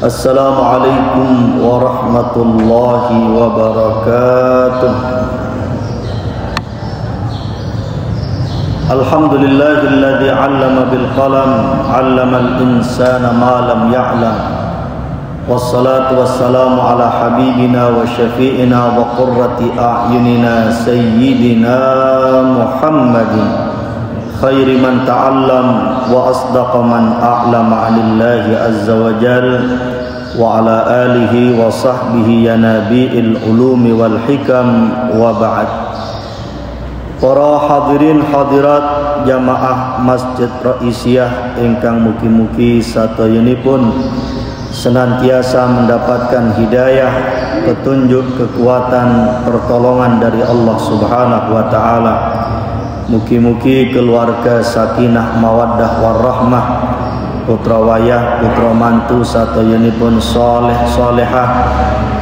Assalamualaikum warahmatullahi wabarakatuh. Alhamdulillahilladzi 'allama bil qalam 'allamal insana ma lam ya'lam. Wassalatu wassalamu ala habibina wa syafi'ina wa qurrati a'yunina sayyidina Muhammadin khairi man ta'allam wa asdaqa man a'lama 'anillahi azza wa jal wa ala alihi wa sahbihi ya nabi'il ulumi wal hikam wa ba'd. Para hadirin hadirat jamaah Masjid Raisiyah ingkang mugi-mugi satoyunipun senantiasa mendapatkan hidayah, petunjuk, kekuatan, pertolongan dari Allah Subhanahu wa taala. Mugi-mugi keluarga sakinah mawaddah warahmah, putra wayah putra mantu satoyunipun soleh solehah,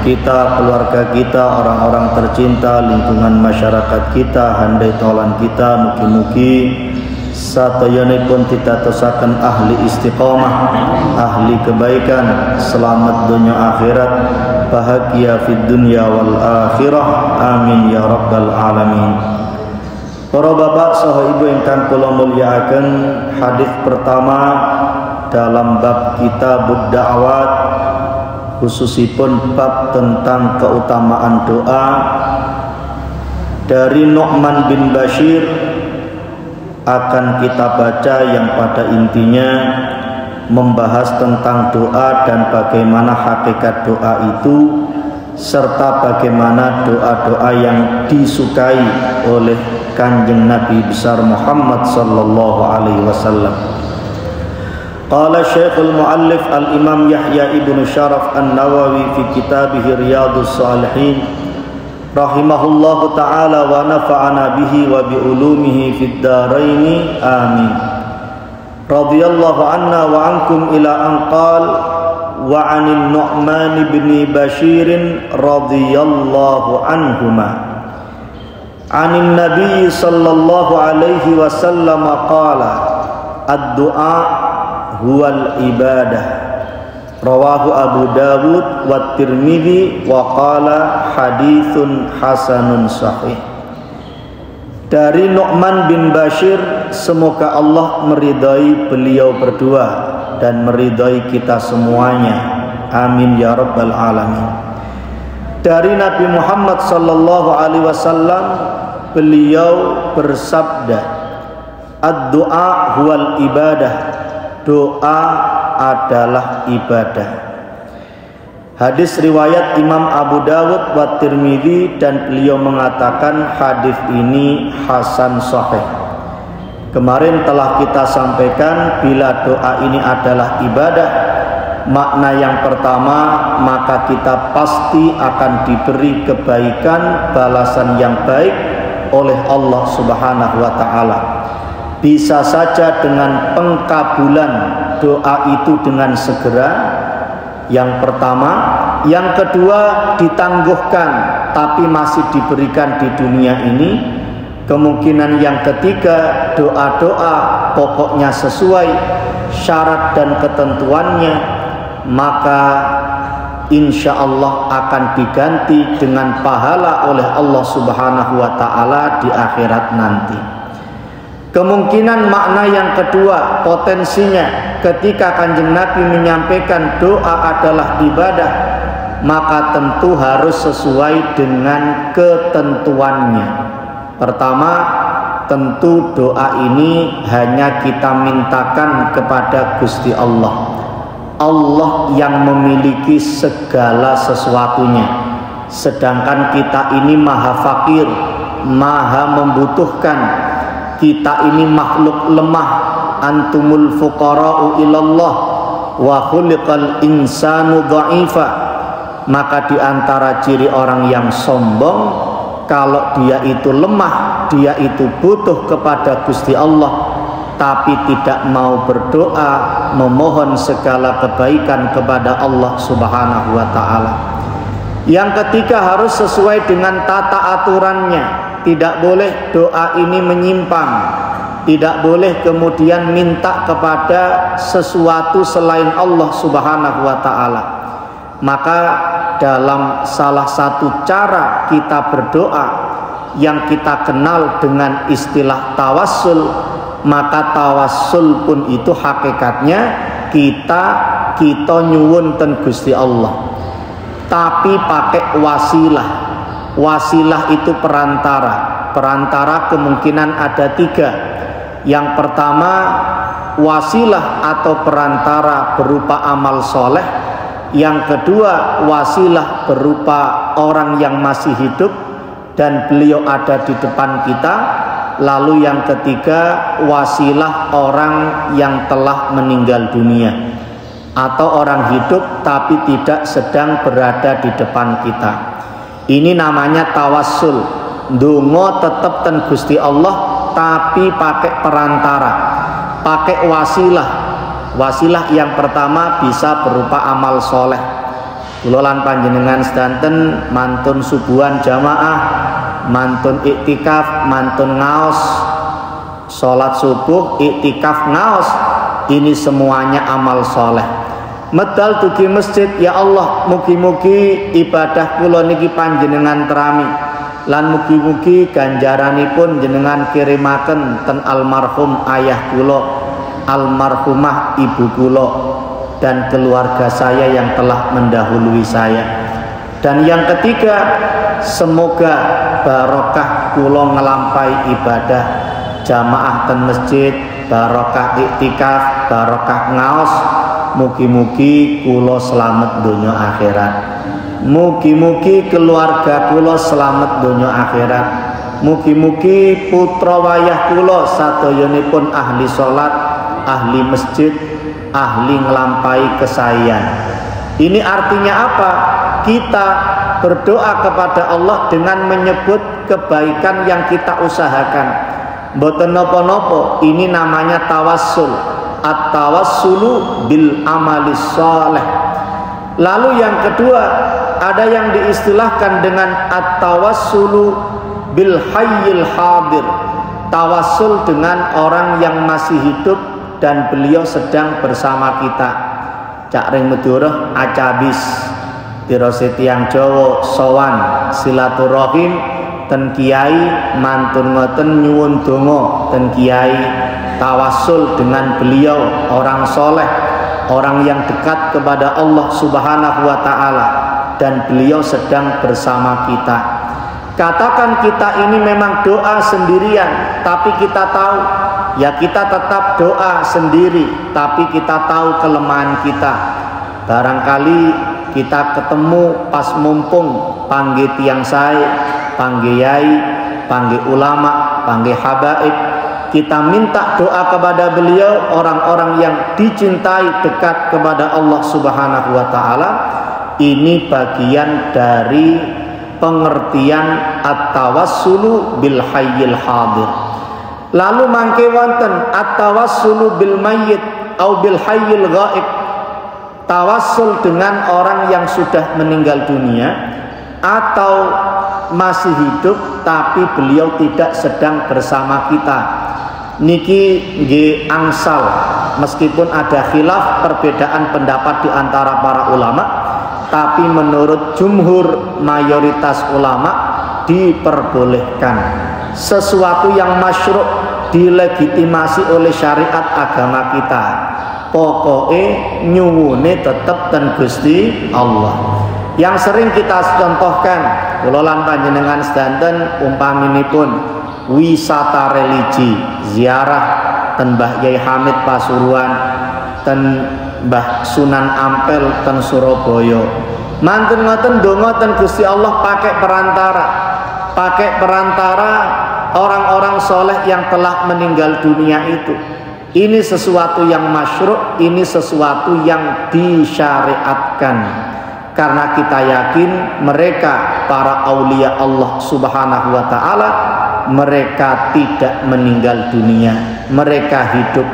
kita, keluarga kita, orang-orang tercinta, lingkungan masyarakat kita, handai tolan kita, mugi-mugi satoyunipun ditatosaken ahli istiqomah, ahli kebaikan, selamat dunia akhirat, bahagia fid dunya wal akhirah, amin ya rabbal alamin. Para bapak saha ibu ingkang kula mulyakaken, hadis pertama dalam bab kitabud da'wat, khususipun bab tentang keutamaan doa, dari Nu'man bin Bashir akan kita baca yang pada intinya membahas tentang doa dan bagaimana hakikat doa itu, serta bagaimana doa-doa yang disukai oleh Kanjeng Nabi besar Muhammad sallallahu alaihi wasallam. Qala Syekhul Muallif Al-Imam Yahya ibnu Syaraf An-Nawawi fi kitabih Riyadhus Shalihin rahimahullahu taala wa nafa'ana bihi wa bi ulumihi fid dharain amin. Radhiyallahu anna wa ankum ila an qala wa 'anil Nu'man bin Bashir radhiyallahu anhuma 'anil Nabi sallallahu alaihi wasallam qala ad-du'a huwal ibadah, rawahu Abu Dawud wa Tirmidzi wa qala haditsun hasanun sahih. Dari Nu'man bin Bashir, semoga Allah meridai beliau berdua dan meridai kita semuanya, amin ya rabbal alamin. Dari Nabi Muhammad sallallahu alaihi wasallam, beliau bersabda, ad-du'a huwal ibadah, doa adalah ibadah. Hadis riwayat Imam Abu Dawud wa Tirmidzi, dan beliau mengatakan hadis ini hasan sahih. Kemarin telah kita sampaikan bila doa ini adalah ibadah, makna yang pertama, maka kita pasti akan diberi kebaikan, balasan yang baik oleh Allah Subhanahu wa taala. Bisa saja dengan pengkabulan doa itu dengan segera, yang pertama. Yang kedua, ditangguhkan tapi masih diberikan di dunia ini. Kemungkinan yang ketiga, doa-doa pokoknya sesuai syarat dan ketentuannya, maka insya Allah akan diganti dengan pahala oleh Allah Subhanahu wa ta'ala di akhirat nanti. Kemungkinan makna yang kedua, potensinya ketika Kanjeng Nabi menyampaikan doa adalah ibadah, maka tentu harus sesuai dengan ketentuannya. Pertama, tentu doa ini hanya kita mintakan kepada Gusti Allah, Allah yang memiliki segala sesuatunya, sedangkan kita ini maha fakir, maha membutuhkan. Kita ini makhluk lemah. Antumul fuqara'u ilallah wa khuliqal insanu dha'ifa. Maka diantara ciri orang yang sombong, kalau dia itu lemah, dia itu butuh kepada Gusti Allah, tapi tidak mau berdoa, memohon segala kebaikan kepada Allah Subhanahu wa ta'ala. Yang ketiga, harus sesuai dengan tata aturannya. Tidak boleh doa ini menyimpang. Tidak boleh kemudian minta kepada sesuatu selain Allah Subhanahu wa ta'ala. Maka dalam salah satu cara kita berdoa yang kita kenal dengan istilah tawassul, maka tawassul pun itu hakikatnya kita nyuwun ten Gusti Allah, tapi pakai wasilah. Wasilah itu perantara kemungkinan ada 3. Yang pertama, wasilah atau perantara berupa amal soleh. Yang kedua, wasilah berupa orang yang masih hidup dan beliau ada di depan kita. Lalu yang ketiga, wasilah orang yang telah meninggal dunia atau orang hidup tapi tidak sedang berada di depan kita. Ini namanya tawassul. Ndonga tetep ten Gusti Allah tapi pakai perantara, pakai wasilah. Wasilah yang pertama bisa berupa amal soleh. Kula lan panjenengan sedanten mantun subuhan jamaah, mantun iktikaf, mantun ngaos, sholat subuh, iktikaf, ngaos, ini semuanya amal soleh. Medal dugi masjid, ya Allah, mugi-mugi ibadah kula niki panjenengan terami, lan mugi-mugi ganjaranipun jenengan kirimaken ten almarhum ayah kula, almarhumah ibu kula, dan keluarga saya yang telah mendahului saya. Dan yang ketiga, semoga barokah kula ngelampai ibadah jamaah ten masjid, barokah iktikaf, barokah ngaos, mugi-mugi kula selamat dunia akhirat. Mugi-mugi keluarga kula selamat dunia akhirat. Mugi-mugi putra wayah kula sadoyanipun ahli salat, ahli masjid, ahli nglampahi kesayan. Ini artinya apa? Kita berdoa kepada Allah dengan menyebut kebaikan yang kita usahakan. Mboten napa-napa, ini namanya tawassul. At-tawassulu bil amalis shalih. Lalu yang kedua, ada yang diistilahkan dengan at-tawassulu bil hayyil hadir. Tawassul dengan orang yang masih hidup dan beliau sedang bersama kita. Cak ring medureh acabis dirose tiyang Jawa sowan silaturahim ten kiai, mantun ngoten nyuwun donga ten kiai, tawassul dengan beliau, orang soleh, orang yang dekat kepada Allah Subhanahu wa ta'ala, dan beliau sedang bersama kita. Katakan kita ini memang doa sendirian, tapi kita tahu, ya kita tetap doa sendiri, tapi kita tahu kelemahan kita. Barangkali kita ketemu pas mumpung panggil tiang saya, panggil yai, panggil ulama, panggil habaib, kita minta doa kepada beliau, orang-orang yang dicintai dekat kepada Allah Subhanahu wa ta'ala. Ini bagian dari pengertian at-tawassulu bil hayyil hadir. Lalu mangke wonten at-tawassulu bil mayyit au bil hayyil ghaib. Tawassul dengan orang yang sudah meninggal dunia atau masih hidup tapi beliau tidak sedang bersama kita. Niki nggih angsal, meskipun ada khilaf perbedaan pendapat di antara para ulama, tapi menurut jumhur mayoritas ulama diperbolehkan. Sesuatu yang masyru' dilegitimasi oleh syariat agama kita. Pokoknya nyuwune tetep ten Gusti Allah. Yang sering kita contohkan, kula lan panjenengan sedanten umpaminipun wisata religi, ziarah ten Mbah Yai Hamid Pasuruan, ten Mbah Sunan Ampel ten Surabaya. Mantun ngoten donga ten Gusti Allah pakai perantara orang-orang soleh yang telah meninggal dunia itu. Ini sesuatu yang masyru', ini sesuatu yang disyariatkan. Karena kita yakin mereka para aulia Allah Subhanahu wa ta'ala, mereka tidak meninggal dunia, mereka hidup.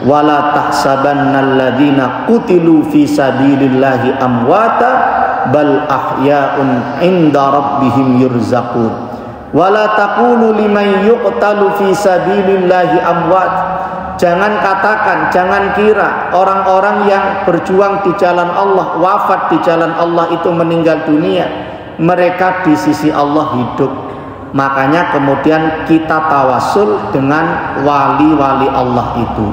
Wala tahsabannalladzina qutilu fi sabilillahi amwata bal ahya'un 'inda rabbihim yurzaqun. Wala taqulu liman yuqtalu fi sabilillahi amwat. Jangan katakan, jangan kira orang-orang yang berjuang di jalan Allah, wafat di jalan Allah itu meninggal dunia. Mereka di sisi Allah hidup. Makanya kemudian kita tawasul dengan wali-wali Allah itu,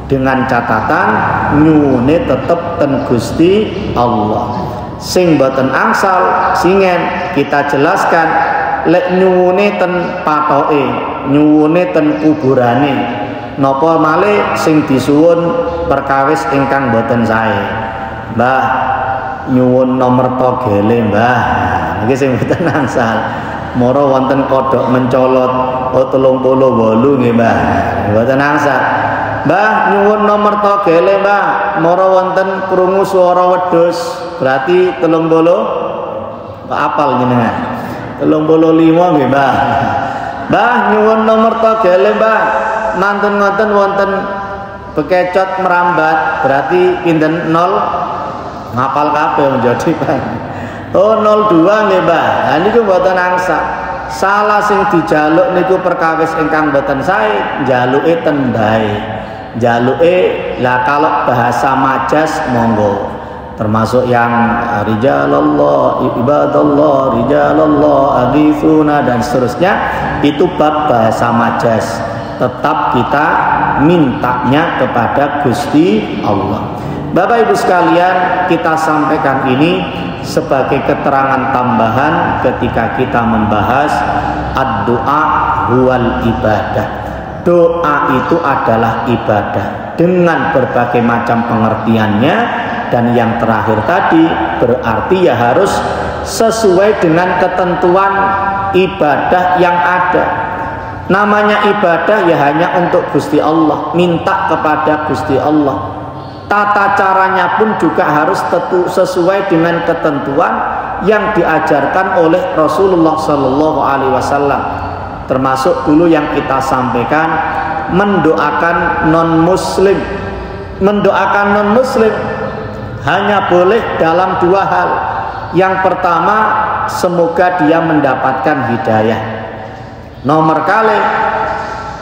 dengan catatan nyune tetep ten Gusti Allah. Sing boten angsal singen kita jelaskan, lek nyune ten patoke, nyune ten kuburane. Napa malih sing disuwun perkawis ingkang boten sae. Mbah, nyuwun nomor togele, Mbah. Niki sing boten angsal. Moro wonten kodhok mencolot 38 nggih, Mbah. Boten angsal. Mbah, nyuwun nomor togele, Mbah. Moro wonten krungu swara wedhus. Berarti 30 apal jenengan. 35 nggih, Mbah. Mbah, nyuwun nomor togele, Mbah. Mantun ngoten wonten bekecot merambat, berarti pinten 0 ngapal kabeh menjadi Pak. Oh 02 nggih, Mbah. Lah niku mboten angsa. Salah sing dijaluk niku perkawis ingkang mboten sae, njaluke ten bae. Njaluke lah kalau bahasa majas monggo. Termasuk yang rijalallah, ibadallah, rijalallah, aghithuna dan seterusnya, itu bab bahasa majas. Tetap kita mintanya kepada Gusti Allah. Bapak Ibu sekalian, kita sampaikan ini sebagai keterangan tambahan ketika kita membahas ad-du'a huwal ibadah. Doa itu adalah ibadah dengan berbagai macam pengertiannya, dan yang terakhir tadi berarti ya harus sesuai dengan ketentuan ibadah yang ada. Namanya ibadah ya hanya untuk Gusti Allah, minta kepada Gusti Allah. Tata caranya pun juga harus sesuai dengan ketentuan yang diajarkan oleh Rasulullah Sallallahu Alaihi Wasallam. Termasuk dulu yang kita sampaikan, mendoakan non Muslim. Mendoakan non Muslim hanya boleh dalam dua hal. Yang pertama, semoga dia mendapatkan hidayah. Nomor kali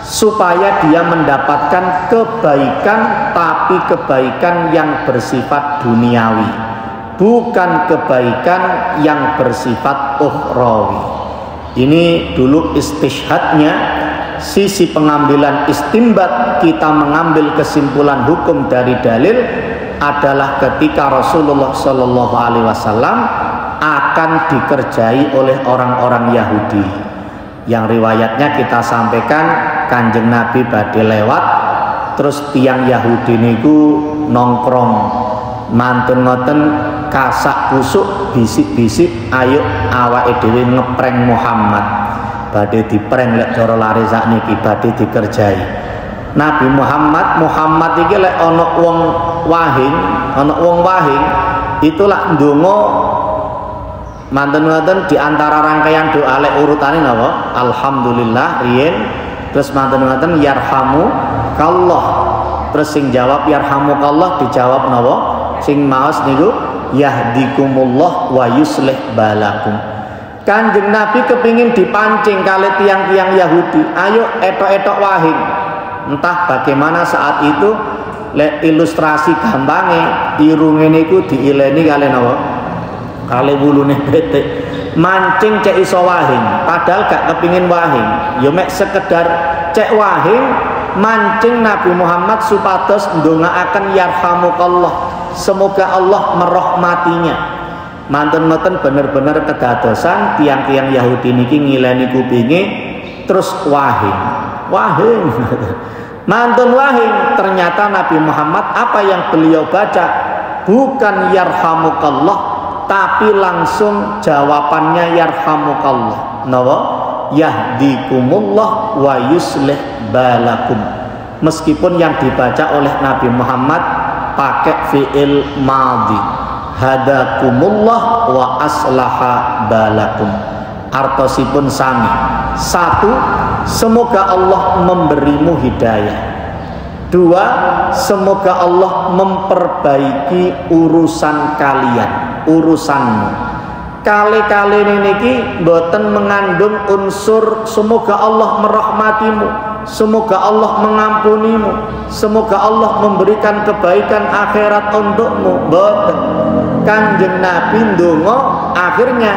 supaya dia mendapatkan kebaikan, tapi kebaikan yang bersifat duniawi, bukan kebaikan yang bersifat ukhrawi. Ini dulu istishhadnya, sisi pengambilan istimbat, kita mengambil kesimpulan hukum dari dalil adalah ketika Rasulullah Shallallahu Alaihi Wasallam akan dikerjai oleh orang-orang Yahudi. Yang riwayatnya kita sampaikan, Kanjeng Nabi badhe lewat, terus tiang Yahudi niku nongkrong, mantun ngoten kasak kusuk bisik-bisik, ayo awake dhewe ngeprank Muhammad. Badhe diprank lek cara lare sakniki, badhe dikerjai. Nabi Muhammad iki lek ana wong wahing, itu lak ndonga manten ngoten di antara rangkaian doa lek urutane napa? Alhamdulillah riyen, terus manten ngoten yarhamukallah. Terus sing jawab yarhamukallah dijawab napa? Sing maos niku yahdikumullah wa yuslih balakum. Kanjeng Nabi kepingin dipancing kali tiang-tiang Yahudi, ayo etok-etok wahing. Entah bagaimana saat itu lek ilustrasi gampange irunge niku diileni kali napa? Kali wulune betik, mancing cek iso wahing, padahal gak kepingin wahing, yo mek sekedar cek wahing, mancing Nabi Muhammad supados ndongaaken yarhamukallah, semoga Allah merahmatinya. Mantun-mantun bener-bener kedadosan tiang-tiang Yahudi niki ngileni kupinge, terus wahing, mantun wahing. Ternyata Nabi Muhammad apa yang beliau baca bukan yarhamukallah, tapi langsung jawabannya yarhamukallah. Nawa yahdikumullah wa yuslih balakum. Meskipun yang dibaca oleh Nabi Muhammad pakai fi'il madhi, hadakumullah wa aslaha balakum. Artosipun sami. Satu, semoga Allah memberimu hidayah. Dua, semoga Allah memperbaiki urusan kalian, urusanmu. Kali-kali niki mboten mengandung unsur semoga Allah merahmatimu, semoga Allah mengampunimu, semoga Allah memberikan kebaikan akhirat untukmu. Mboten. Kanjeng Nabi ndonga, akhirnya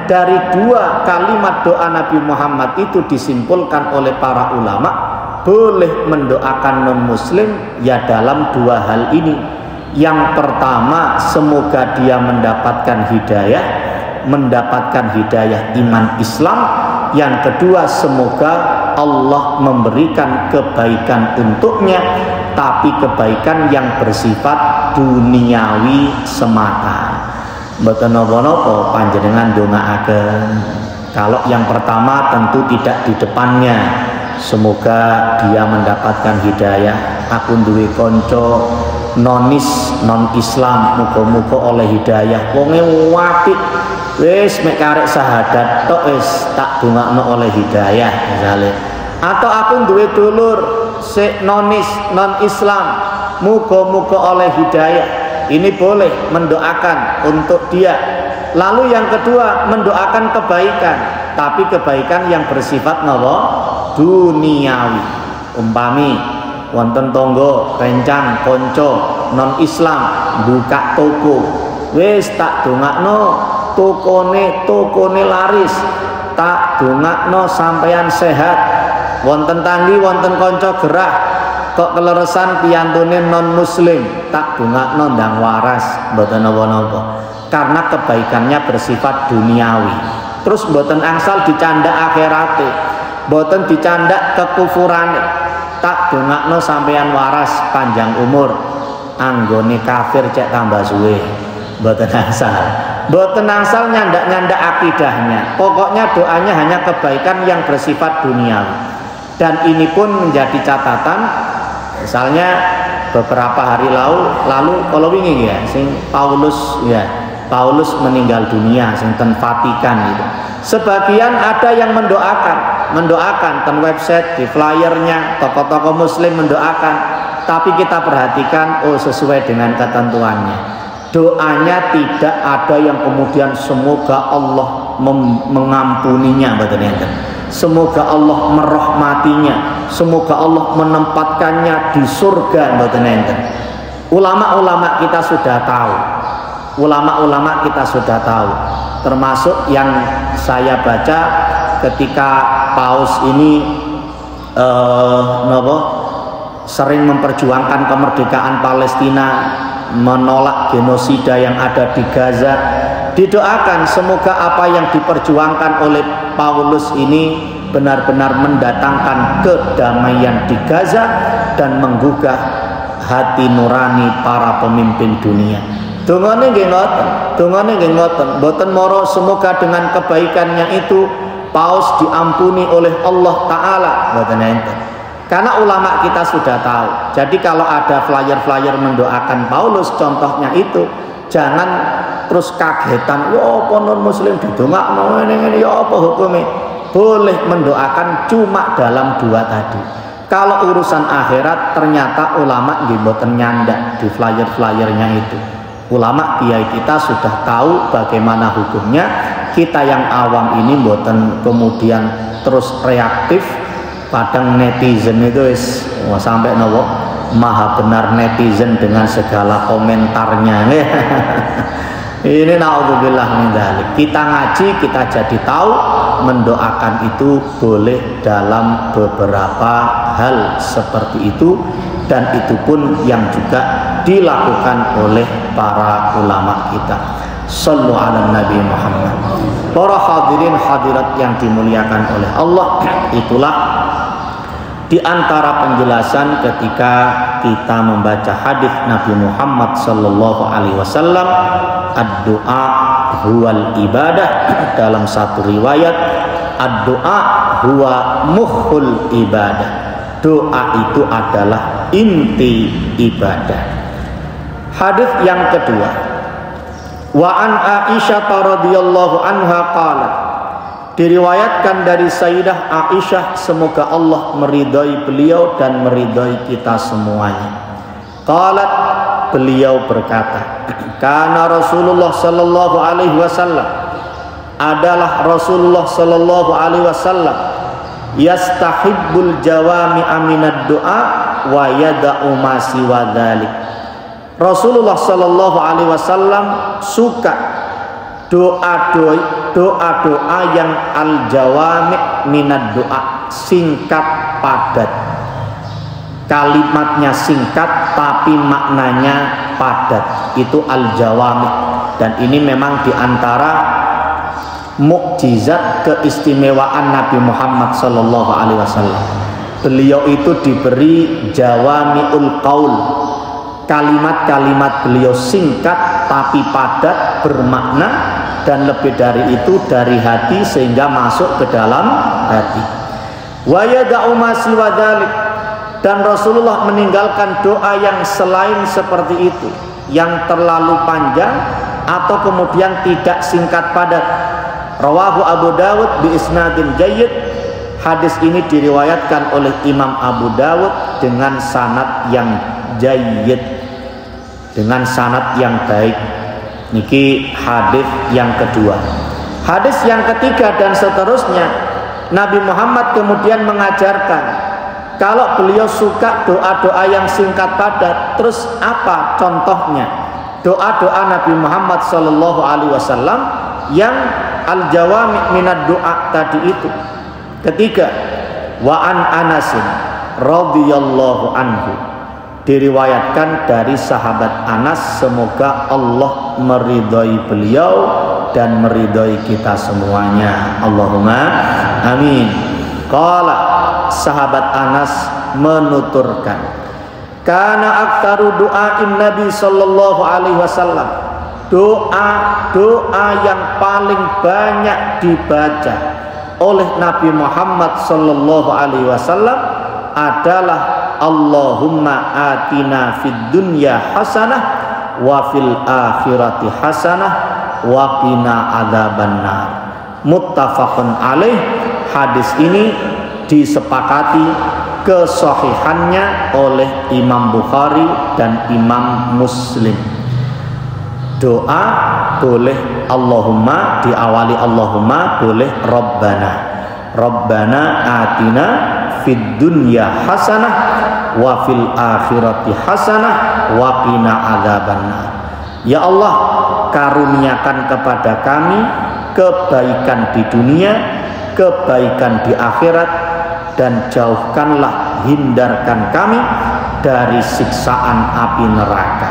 dari dua kalimat doa Nabi Muhammad itu disimpulkan oleh para ulama boleh mendoakan non muslim ya dalam dua hal ini. Yang pertama, semoga dia mendapatkan hidayah iman Islam. Yang kedua, semoga Allah memberikan kebaikan untuknya, tapi kebaikan yang bersifat duniawi semata. Mboten napa-napa panjenengan ndongaaken. Kalau yang pertama tentu tidak di depannya, semoga dia mendapatkan hidayah. Aku duwe kanca non Islam, muga-muga oleh hidayah. Wonge apik, wis mek karek syahadat tok wis tak dongakno oleh hidayah misale. Atau aku duwe dulur sik non Islam, muga-muga oleh hidayah. Ini boleh mendoakan untuk dia. Lalu yang kedua, mendoakan kebaikan, tapi kebaikan yang bersifat napa? Duniawi. Umpami wonten tangga rencang kanca non Islam buka toko, wis tak dongakno tokone laris, tak dongakno sampeyan sehat. Wonten tanggi wonten kanca gerah kok keleresan piyantune non muslim, tak dongakno ndang waras. Mboten napa-napa, karena kebaikannya bersifat duniawi. Terus mboten angsal dicandak akhirate, mboten dicandak kekufurane, tak dongakno sampeyan waras panjang umur, anggone kafir cek tambah suwe. Mboten angsal nyandak akidahnya. Pokoknya doanya hanya kebaikan yang bersifat duniawi. Dan ini pun menjadi catatan. Misalnya beberapa hari lalu kalau wingi ya sing Paulus meninggal dunia sing ten Vatikan gitu. Sebagian ada yang mendoakan ten website, di flyernya, tokoh-tokoh muslim mendoakan, tapi kita perhatikan sesuai dengan ketentuannya. Doanya tidak ada yang kemudian semoga Allah mengampuninya, betul ya? Semoga Allah merahmatinya, semoga Allah menempatkannya di surga, mboten enten. Ulama-ulama kita sudah tahu, termasuk yang saya baca ketika Paus ini sering memperjuangkan kemerdekaan Palestina, menolak genosida yang ada di Gaza. Didoakan semoga apa yang diperjuangkan oleh Paulus ini benar-benar mendatangkan kedamaian di Gaza dan menggugah hati nurani para pemimpin dunia. Dongane nggih ngoten, mboten moro semoga dengan kebaikannya itu Paus diampuni oleh Allah Ta'ala, mboten enten. Karena ulama kita sudah tahu. Jadi kalau ada flyer-flyer mendoakan Paulus, contohnya itu, jangan terus kagetan, ya apa non muslim didongakno ngene ya apa hukumnya. Boleh mendoakan cuma dalam dua tadi. Kalau urusan akhirat ternyata ulama nggih mboten nyandak di flyer-flyernya itu. Ulama kiai kita sudah tahu bagaimana hukumnya. Kita yang awam ini mboten kemudian terus reaktif. Padang netizen itu sampai maha benar netizen dengan segala komentarnya. Ini naudzubillah min dzalik. Kita ngaji, kita jadi tahu mendoakan itu boleh dalam beberapa hal seperti itu, dan itu pun yang juga dilakukan oleh para ulama kita. Shallu ala Nabi Muhammad. Para hadirin hadirat yang dimuliakan oleh Allah, itulah di antara penjelasan ketika kita membaca hadis Nabi Muhammad sallallahu alaihi wasallam, ad-du'a huwal ibadah. Dalam satu riwayat, ad-du'a huwa mukhul ibadah. Doa itu adalah inti ibadah. Hadis yang kedua, wa an Aisyah radhiyallahu anha qalat, diriwayatkan dari Sayyidah Aisyah, semoga Allah meridhai beliau dan meridhai kita semuanya. Qalat, beliau berkata, kana Rasulullah sallallahu alaihi wasallam, adalah Rasulullah sallallahu alaihi wasallam yastahibbul jawami aminad doa wa yada'u ma siwa dzalik. Rasulullah sallallahu alaihi wasallam suka doa yang al jawami minad doa, singkat padat, kalimatnya singkat tapi maknanya padat, itu al jawami. Dan ini memang diantara mukjizat keistimewaan Nabi Muhammad sallallahu alaihi wasallam. Beliau itu diberi jawamiul qaul, kalimat-kalimat beliau singkat tapi padat, bermakna, dan lebih dari itu dari hati sehingga masuk ke dalam hati. Wa yada'u ma siwa dzalik, dan Rasulullah meninggalkan doa yang selain seperti itu, yang terlalu panjang atau kemudian tidak singkat padat. Rawahu Abu Dawud bi isnadin jayyid. Hadis ini diriwayatkan oleh Imam Abu Dawud dengan sanad yang jayyid, dengan sanad yang baik. Niki hadis yang kedua. Hadis yang ketiga dan seterusnya, Nabi Muhammad kemudian mengajarkan kalau beliau suka doa-doa yang singkat padat. Terus apa contohnya? Doa-doa Nabi Muhammad sallallahu alaihi wasallam yang al-jawami minad doa tadi itu. Ketiga, wa an Anasin radhiyallahu anhu, diriwayatkan dari sahabat Anas, semoga Allah meridhai beliau dan meridhai kita semuanya. Allahumma amin. Qala, sahabat Anas menuturkan, kana aktsaru du'ain Nabi sallallahu alaihi wasallam, doa yang paling banyak dibaca oleh Nabi Muhammad sallallahu alaihi wasallam adalah Allahumma atina fid dunya hasanah wa fil akhirati hasanah wa qina adzabannar. Muttafaqun alaih. Hadis ini disepakati kesahihannya oleh Imam Bukhari dan Imam Muslim. Doa boleh Allahumma, diawali Allahumma, boleh Rabbana. Rabbana atina fid dunya hasanah wa fil akhirati hasanah wa qina adzabannar. Ya Allah, karuniakan kepada kami kebaikan di dunia, kebaikan di akhirat, dan jauhkanlah, hindarkan kami dari siksaan api neraka.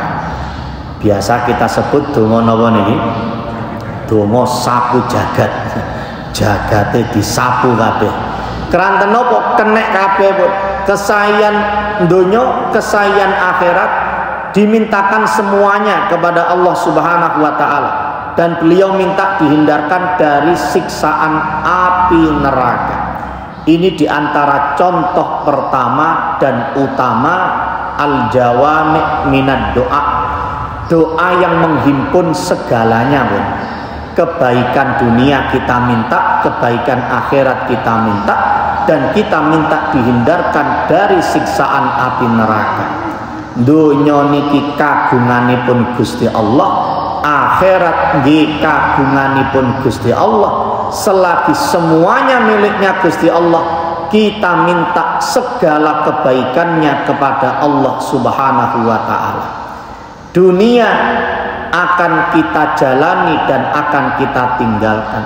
Biasa kita sebut donga napa niki? Donga sapu jagat. Jagate disapu kabeh. Keranten napa? Kenek kabeh, Bu. Kesayan donya, kesayan akhirat, dimintakan semuanya kepada Allah Subhanahu wa taala, dan beliau minta dihindarkan dari siksaan api neraka. Ini diantara contoh pertama dan utama al-jawami minad doa, doa yang menghimpun segalanya, Bu. Kebaikan dunia kita minta, kebaikan akhirat kita minta, dan kita minta dihindarkan dari siksaan api neraka. Dunya niki kagunganipun Gusti Allah, akhirat nggih kagunganipun Gusti Allah. Selagi semuanya miliknya Gusti Allah, kita minta segala kebaikannya kepada Allah Subhanahu wa taala. Dunia akan kita jalani dan akan kita tinggalkan.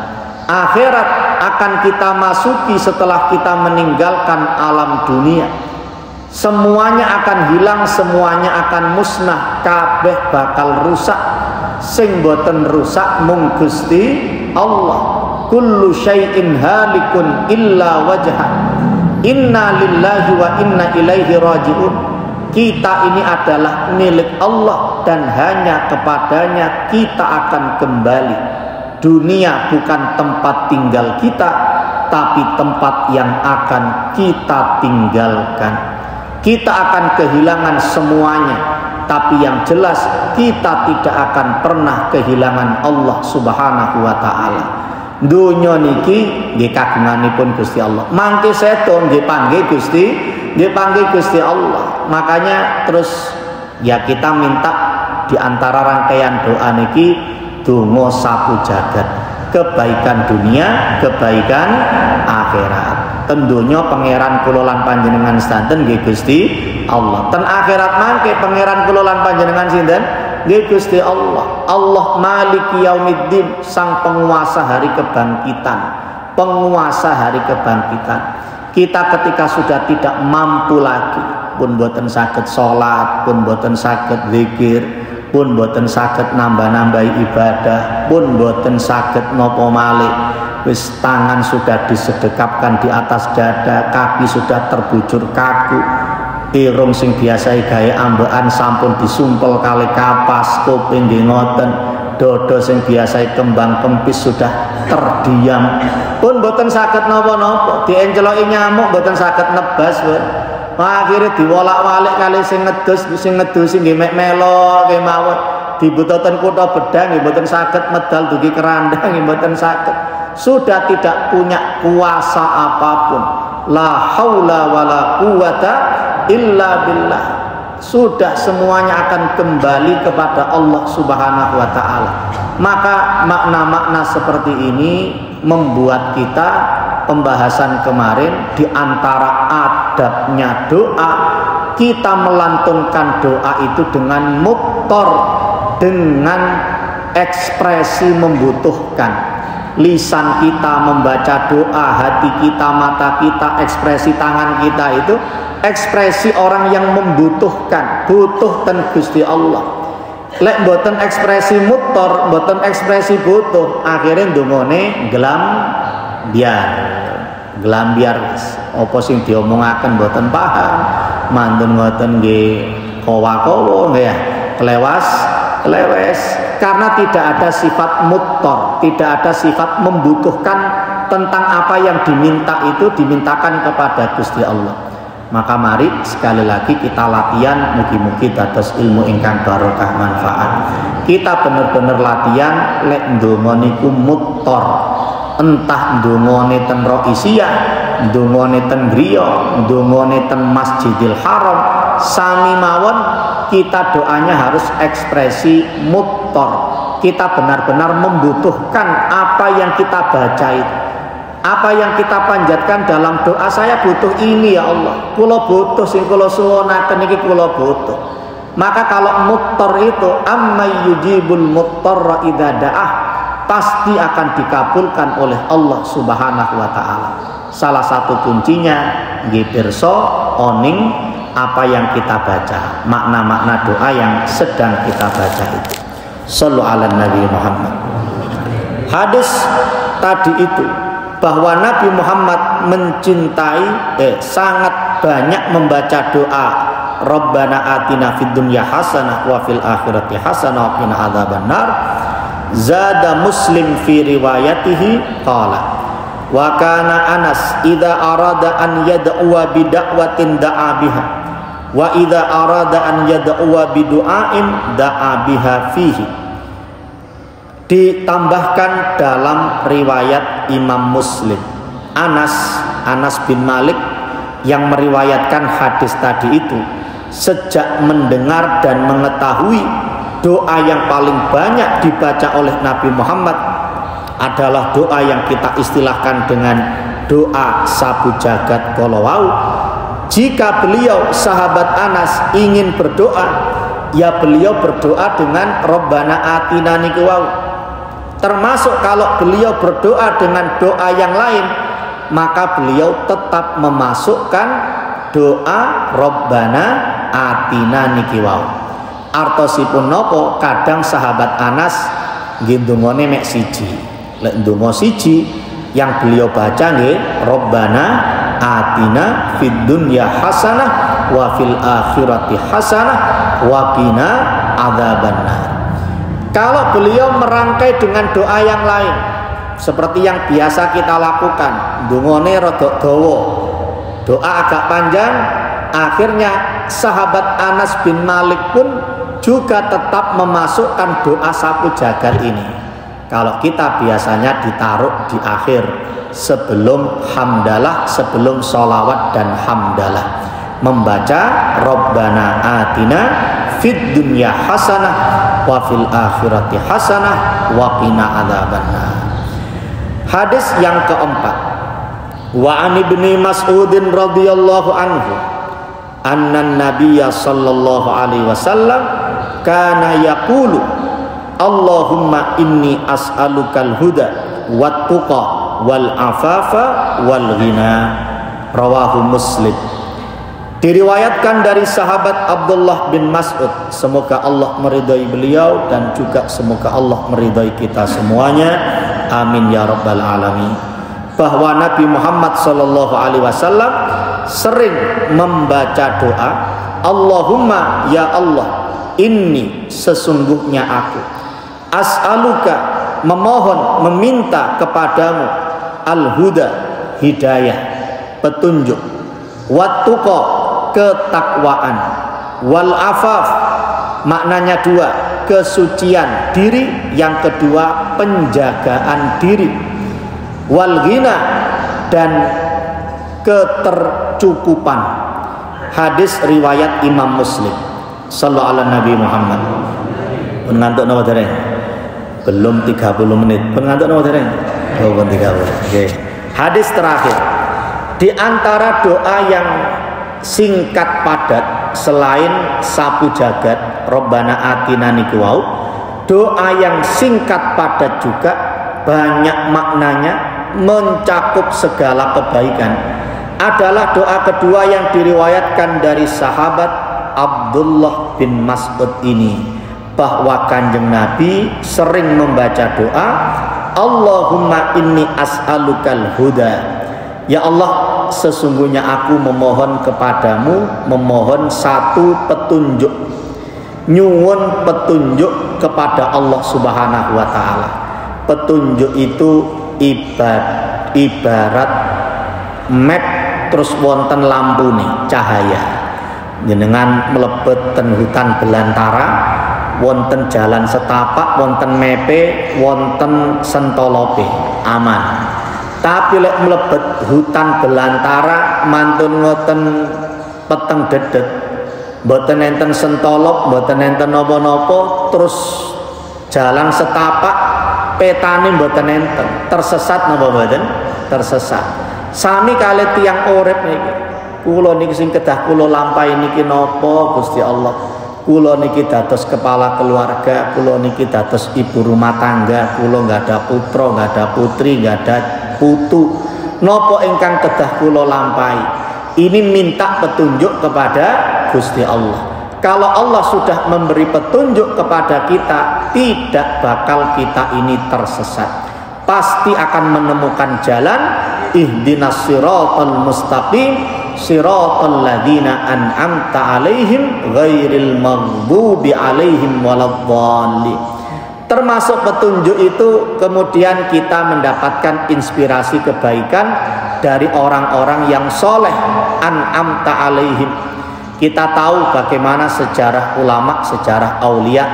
Akhirat akan kita masuki setelah kita meninggalkan alam dunia. Semuanya akan hilang, semuanya akan musnah, kabeh bakal rusak. Sing boten rusak mung Gusti Allah. Kullu syai'in halikun illa wajha. Inna lillahi wa inna ilaihi raji'un. Kita ini adalah milik Allah dan hanya kepadanya kita akan kembali. Dunia bukan tempat tinggal kita, tapi tempat yang akan kita tinggalkan. Kita akan kehilangan semuanya, tapi yang jelas kita tidak akan pernah kehilangan Allah Subhanahu wa taala. Dunya niki nggih kagunganipun Gusti Allah. Mangke seto nggih panggih Gusti, nggih panggih Gusti Allah. Makanya terus ya kita minta di antara rangkaian doa niki donga sapu jagat. kebaikan dunia, kebaikan akhirat. Tentunya pangeran kula lan panjenengan sedanten nggih Gusti Allah. Ten akhirat mangke pangeran kula lan panjenengan sinten? Nggih Gusti Allah. Allah Maliki Yaumiddin, sang penguasa hari kebangkitan. Penguasa hari kebangkitan. Kita ketika sudah tidak mampu lagi, pun boten saged salat, pun boten saged zikir, pun boten saged nambah-nambahi ibadah, pun boten saged nopo malih, wis tangan sudah disedekapkan di atas dada, kaki sudah terbujur kaku, irung sing biasa gawe ambekan sampun disumpel kali kapas, kuping nggih ngoten, dodo sing biasa kembang kempis sudah terdiam, pun boten saged napa-napa, dienceloki nyamuk boten saged nebas, pun akhirnya diwolak-walik kali sing ngedus nggih mek melo kemawon, dibutuhkan kutha bedang nggih boten saged medal dugi kerandang nggih boten saged, sudah tidak punya kuasa apapun, la haula wala quwata illa billah, sudah semuanya akan kembali kepada Allah Subhanahu wa taala. Maka makna-makna seperti ini membuat kita, pembahasan kemarin, di antara adabnya doa, kita melantunkan doa itu dengan muttor, dengan ekspresi membutuhkan. Lisan kita membaca doa, hati kita, mata kita, ekspresi tangan kita itu ekspresi orang yang membutuhkan, butuh ten Gusti Allah. Lek mboten ekspresi muttor, mboten ekspresi butuh, akhirnya ndongone gelambiar wis. Apa sing diomongaken mboten paham, mantun ngoten nggih kowa-kowo nggih ya, kelewes, karena tidak ada sifat muttor, tidak ada sifat membutuhkan tentang apa yang diminta itu dimintakan kepada Gusti Allah. Maka mari sekali lagi kita latihan, mugi-mugi dados ilmu ingkang barokah manfaat. Kita bener-bener latihan lek ndonga niku muttor, entah ndongane ten Roisiyah, ndongane ten griya, ndongane ten Masjidil Haram, sami mawon kita doanya harus ekspresi muttor. Kita benar-benar membutuhkan apa yang kita baca itu, apa yang kita panjatkan dalam doa. Saya butuh ini ya Allah, kula butuh sing kula suwunaken iki, kula butuh. Maka kalau muttor itu amma yujibul muttarra idza da'ah, pasti akan dikabulkan oleh Allah Subhanahu wa taala. Salah satu kuncinya nggih pirsa oning apa yang kita baca, makna-makna doa yang sedang kita baca itu. Shallu ala Nabi Muhammad. Hadis tadi itu bahwa Nabi Muhammad mencintai, sangat banyak membaca doa Rabbana atina fid dunya hasanah wa fil akhirati hasanah wa qina adzabannar. Zada Muslim fi riwayatihi qala wa kana Anas idza arada an yad'uwa bi da'watin da'a biha wa idza arada an yad'uwa bi du'ain da'a biha fihi. Ditambahkan dalam riwayat Imam Muslim, Anas bin Malik yang meriwayatkan hadis tadi itu, sejak mendengar dan mengetahui doa yang paling banyak dibaca oleh Nabi Muhammad adalah doa yang kita istilahkan dengan doa sabu jagat kolowau. Jika beliau sahabat Anas ingin berdoa, ya beliau berdoa dengan Rabbana atina niku wau. Termasuk kalau beliau berdoa dengan doa yang lain, maka beliau tetap memasukkan doa Rabbana atina niki wau. Artosipun nopo, kadang sahabat Anas nggih ndongane mek siji. Lek ndonga siji yang beliau baca nggih Rabbana atina fid dunya hasanah wa fil akhirati hasanah wa qina adzabannar. Kalau beliau merangkai dengan doa yang lain seperti yang biasa kita lakukan, ndongane rada dawa, doa agak panjang, akhirnya sahabat Anas bin Malik pun juga tetap memasukkan doa sapu jagat ini. Kalau kita biasanya ditaruh di akhir sebelum hamdalah, sebelum sholawat dan hamdalah, membaca Rabbana atina fid dunya hasanah wa fil akhirati hasanah wa qina adzabannar. Hadis yang keempat, wa an ibni Mas'udin radhiyallahu anhu anna nabiyya sallallahu alaihi wasallam kana yaqulu Allahumma inni as'alukal huda wat tuqa wal afafa wal ghina. Rawahu Muslim. Diriwayatkan dari sahabat Abdullah bin Mas'ud, semoga Allah meridai beliau dan juga semoga Allah meridai kita semuanya, amin ya rabbal alamin, bahwa Nabi Muhammad sallallahu alaihi wasallam sering membaca doa, Allahumma ya Allah, inni sesungguhnya aku, as'aluka memohon meminta kepadamu, al-huda hidayah petunjuk, wattuqa ketakwaan, wal afaf maknanya dua, kesucian diri, yang kedua penjagaan diri, wal ghina dan ketercukupan. Hadis riwayat Imam Muslim. Sallallahu ala Nabi Muhammad. Pengantuk nama dereng? Belum 30 menit. Pengantuk nama dereng? Oh, belum 30. Oke. Hadis terakhir. Di antara doa yang singkat padat selain sapu jagat Rabbana atina niku wau, doa yang singkat padat juga banyak maknanya, mencakup segala kebaikan, adalah doa kedua yang diriwayatkan dari sahabat Abdullah bin Mas'ud ini, bahwa Kanjeng Nabi sering membaca doa Allahumma inni as'alukal huda, ya Allah sesungguhnya aku memohon kepadamu, memohon satu petunjuk, nyuwun petunjuk kepada Allah Subhanahu wa taala. Petunjuk itu ibarat map terus wonten lampu nih, cahaya. Jenengan mlebet ten hutan belantara, wonten jalan setapak, wonten mepe, wonten sentolope, aman. Tapi lek mlebet hutan belantara mantun ngoten peteng dedet, mboten enten sentolop, mboten enten napa-napa, terus jalan setapak petane mboten enten, tersesat napa mboten? Tersesat. Sami kali tiyang urip niki. Kula niki sing kedah kula lampahi niki napa Gusti Allah? Kula niki dados kepala keluarga, kula niki dados ibu rumah tangga, kula nggak ada putra, nggak ada putri, nggak ada putu. Nopo ingkang kedah kula lampahi? Ini minta petunjuk kepada Gusti Allah. Kalau Allah sudah memberi petunjuk kepada kita, tidak bakal kita ini tersesat. Pasti akan menemukan jalan. Ihdinas siratal mustaqim, siratal ladzina an'amta alaihim ghairil maghdubi alaihim waladdallin. Termasuk petunjuk itu kemudian kita mendapatkan inspirasi kebaikan dari orang-orang yang soleh, an'amta alaihim. Kita tahu bagaimana sejarah ulama, sejarah aulia,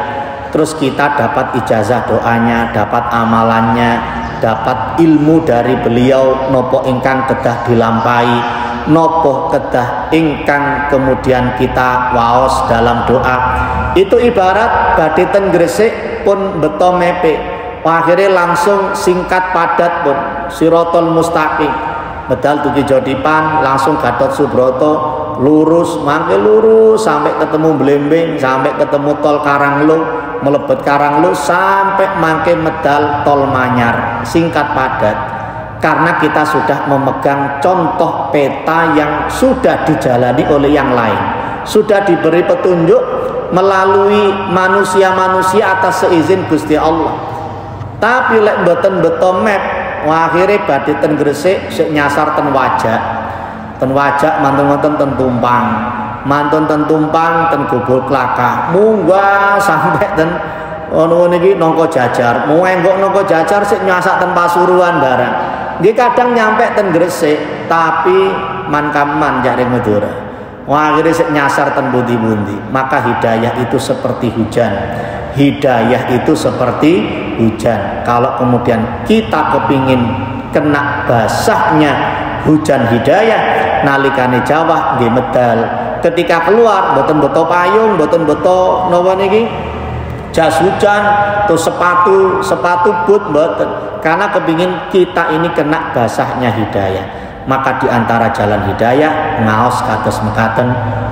terus kita dapat ijazah doanya, dapat amalannya, dapat ilmu dari beliau, nopo ingkang kedah dilampahi, nopo kedah ingkang kemudian kita waos dalam doa. Itu ibarat badhe ten Gresik pun beto mepe, akhirnya langsung singkat padat pun sirotol mustaqim, medal tuki jodipan langsung Gatot Subroto, lurus mangke lurus sampai ketemu Blembing, sampai ketemu tol Karanglo, melebet Karanglo sampai mangke medal tol Manyar, singkat padat. Karena kita sudah memegang contoh peta yang sudah dijalani oleh yang lain, sudah diberi petunjuk melalui manusia-manusia atas seizin Gusti Allah. Tapi lek mboten beto map, akhirnya badhe ten Gresik sik nyasar ten Wajak. Ten Wajak mantun-mantun ten Tumpang, mantun ten Tumpang ten Gobol Klaka, munggah sampai ten ono niki Nongko Jajar, muenggok Nongko Jajar sik nyasak ten Pasuruan barang. Nggih kadang nyampe ten Gresik, tapi man-kaman jare Madura. Wah, akhirnya nyasar ten bundi-bundi. Maka hidayah itu seperti hujan. Hidayah itu seperti hujan. Kalau kemudian kita kepingin kena basahnya hujan hidayah, nalikane jawah nggih medal. Ketika keluar, boten beto payung, boten beto napa niki jas hujan, tuh sepatu boot mboten. Karena kepingin kita ini kena basahnya hidayah. Maka di antara jalan hidayah ngaos kados mekaten,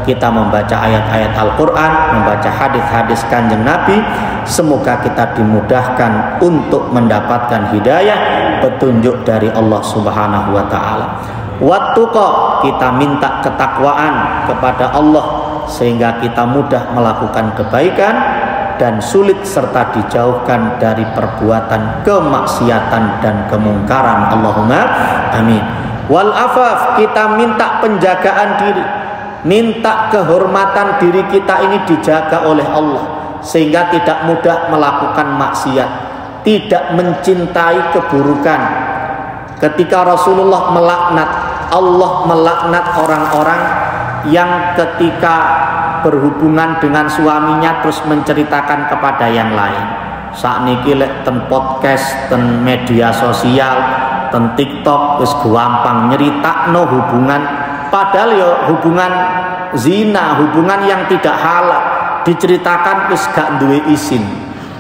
kita membaca ayat-ayat Al-Qur'an, membaca hadis-hadis Kanjeng Nabi. Semoga kita dimudahkan untuk mendapatkan hidayah, petunjuk dari Allah Subhanahu wa taala. Wattuqa, kita minta ketakwaan kepada Allah sehingga kita mudah melakukan kebaikan dan sulit serta dijauhkan dari perbuatan kemaksiatan dan kemungkaran. Allahumma amin. Wal afaf, kita minta penjagaan diri, minta kehormatan diri kita ini dijaga oleh Allah sehingga tidak mudah melakukan maksiat, tidak mencintai keburukan. Ketika Rasulullah melaknat, Allah melaknat orang-orang yang ketika berhubungan dengan suaminya terus menceritakan kepada yang lain. Sakniki lek ten podcast, ten media sosial, ten TikTok wis gampang nyeritakno hubungan, padahal ya hubungan zina, hubungan yang tidak halal diceritakan wis gak duwe izin,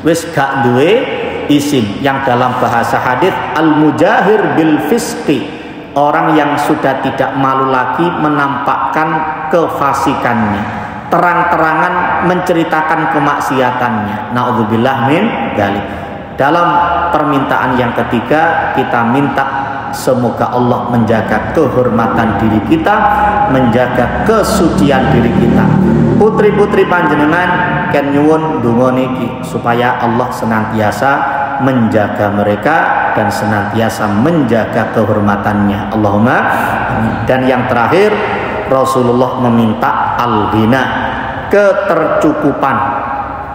wis gak duwe izin, yang dalam bahasa hadis al-mujahir bil fisqi, orang yang sudah tidak malu lagi menampakkan kefasikannya, terang-terangan menceritakan kemaksiatannya. Na'udzubillah min dzalik. Dalam permintaan yang ketiga, kita minta semoga Allah menjaga kehormatan diri kita, menjaga kesucian diri kita. Putri-putri panjenengan ken nyuwun donga niki supaya Allah senantiasa menjaga mereka dan senantiasa menjaga kehormatannya. Allahumma amin. Dan yang terakhir, Rasulullah meminta al-ghina, ketercukupan.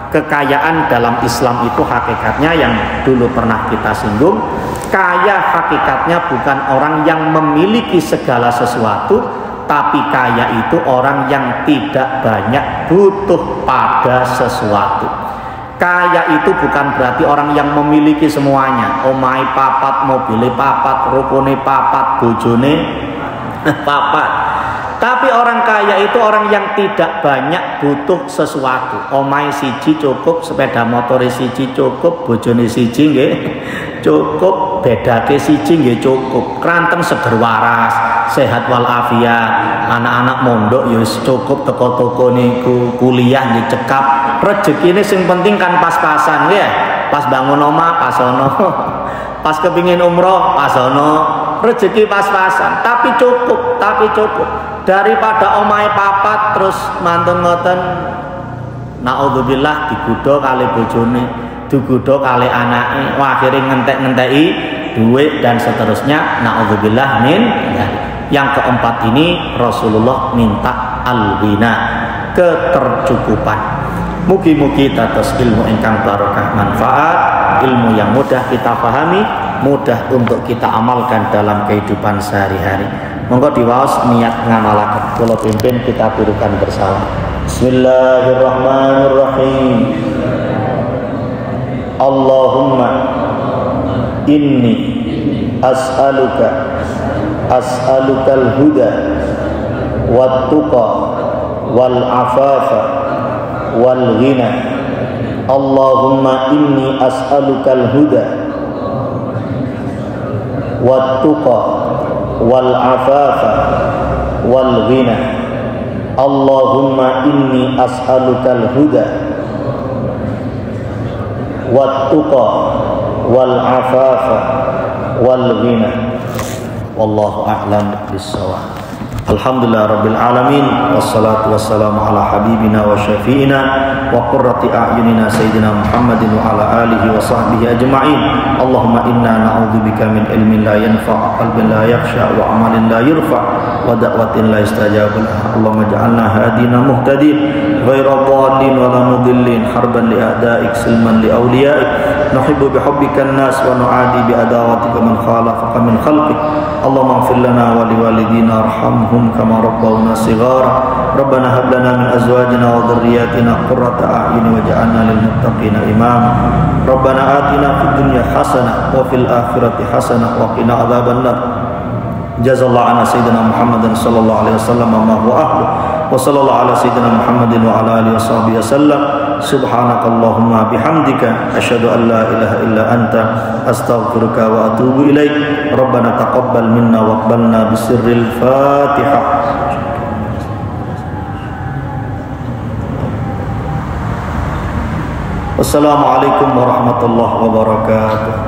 Kekayaan dalam Islam itu hakikatnya yang dulu pernah kita singgung, kaya hakikatnya bukan orang yang memiliki segala sesuatu, tapi kaya itu orang yang tidak banyak butuh pada sesuatu. Kaya itu bukan berarti orang yang memiliki semuanya, omai papat, mobile papat, rukune papat, bojone papat. Tapi orang kaya itu orang yang tidak banyak butuh sesuatu. Omai siji cukup, sepeda motor siji cukup, bojone siji nggih cukup, bedake siji nggih cukup, kranteng seger waras, sehat walafiat, anak-anak mondok ya cukup, teko-teko niku, kuliah nggih cekap, rezekine sing penting kan pas-pasan nggih. Pas bangun omah pas ono, pas kepingin umroh pas ono, rezeki pas-pasan, tapi cukup. Daripada omahe papat terus mantun ngoten, naudzubillah digodha kali bojone, digodha kali anake, akhire ngentek-ngenteki duit dan seterusnya. Naudzubillah min. Yang keempat ini Rasulullah minta al-ghina, ketercukupan. Mugi-mugi dados ilmu ingkang barokah manfaat, ilmu yang mudah kita pahami, mudah untuk kita amalkan dalam kehidupan sehari-hari. Monggo diwaos niat ngamalaken. Kula pimpin kita turukan bersama. Bismillahirrahmanirrahim. Allahumma inni as'alukal huda wat tuqa wal afafa wal ghina. Allahumma inni as'alukal huda wat tuqa wal afafa wal ghina. Allahumma inni as'alukal huda wat tuqa wal afafa wal ghina. Wallahu a'lam bis-shawab. Alhamdulillah rabbil alamin, wassalatu wassalamu ala habibina wa syafi'ina wa qurrati a'yunina sayyidina Muhammadin wa ala alihi wa sahbihi ajma'in. Allahumma inna na'udzubika min ilmin la yanfa', qalbin la yakhsha, wa amalin la yurfa', wa da'watin la yustajabu laha. Allahumma ja'alna hadina muhtadin ghaira dhalin wa la mudillin, harban li a'da'ik, silman li awliya'ik. Nuhibbu bihubbika an-nas wa nu'adi bi adawatika man khalafaka min khalqik. Allahumma ighfir lana wa liwalidina arhamhum kama rabbawna shighara. Rabbana hab lana min azwajina wa dhurriyyatina qurrata a'yun waj'alna lil muttaqina imama. Rabbana atina fid dunya hasanah wa fil akhirati hasanah wa qina adzabannar. Jazallahu anna sayyidina Muhammadin sallallahu alaihi wasallam ma huwa ahlu wa sallallahu ala sayyidina Muhammadin wa ala alihi washabbihi wasallam. Subhanakallahumma bihamdika asyhadu an la ilaha illa anta astaghfiruka wa atubu ilaik. Rabbana taqabbal minna waqbalna bisirril Fatihah. Wassalamualaikum warahmatullahi wabarakatuh.